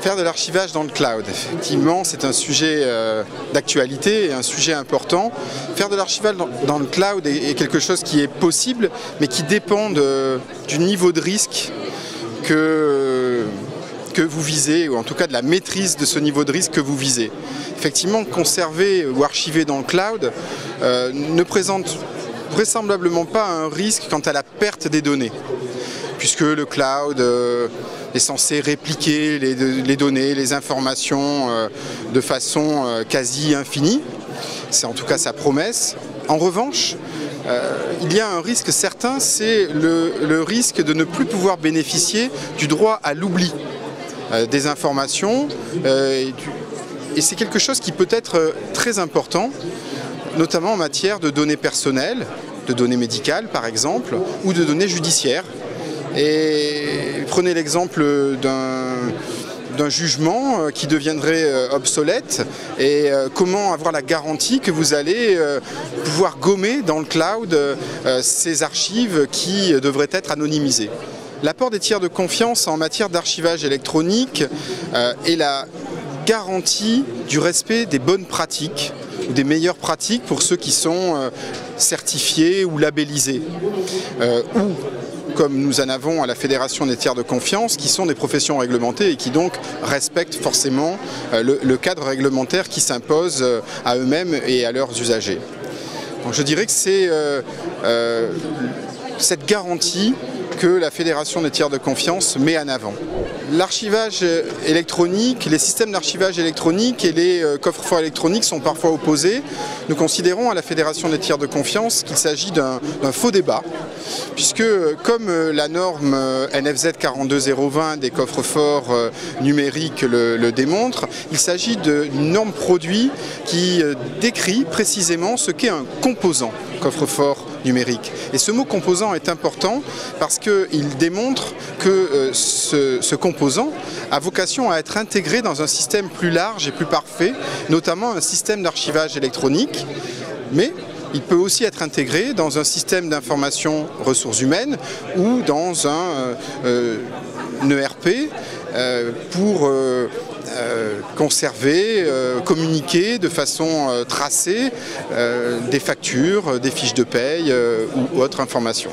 Faire de l'archivage dans le cloud, effectivement, c'est un sujet d'actualité et un sujet important. Faire de l'archivage dans le cloud est quelque chose qui est possible, mais qui dépend du niveau de risque que vous visez, ou en tout cas de la maîtrise de ce niveau de risque que vous visez. Effectivement, conserver ou archiver dans le cloud ne présente vraisemblablement pas un risque quant à la perte des données, puisque le cloud est censé répliquer les données, les informations de façon quasi infinie. C'est en tout cas sa promesse. En revanche, il y a un risque certain, c'est le risque de ne plus pouvoir bénéficier du droit à l'oubli des informations. Et c'est quelque chose qui peut être très important, notamment en matière de données personnelles, de données médicales par exemple, ou de données judiciaires. Et prenez l'exemple d'un jugement qui deviendrait obsolète et comment avoir la garantie que vous allez pouvoir gommer dans le cloud ces archives qui devraient être anonymisées. L'apport des tiers de confiance en matière d'archivage électronique est la garantie du respect des bonnes pratiques ou des meilleures pratiques pour ceux qui sont certifiés ou labellisés, ou comme nous en avons à la Fédération des tiers de confiance, qui sont des professions réglementées et qui donc respectent forcément le cadre réglementaire qui s'impose à eux-mêmes et à leurs usagers. Donc je dirais que c'est cette garantie que la Fédération des tiers de confiance met en avant. L'archivage électronique, les systèmes d'archivage électronique et les coffres-forts électroniques sont parfois opposés. Nous considérons à la Fédération des tiers de confiance qu'il s'agit d'un faux débat, puisque comme la norme NFZ 42020 des coffres-forts numériques le démontre, il s'agit d'une norme produit qui décrit précisément ce qu'est un composant coffre-fort numérique. Et ce mot composant est important parce qu'il démontre que ce composant a vocation à être intégré dans un système plus large et plus parfait, notamment un système d'archivage électronique, mais il peut aussi être intégré dans un système d'information ressources humaines ou dans un ERP pour conserver, communiquer de façon tracée des factures, des fiches de paye ou autres informations.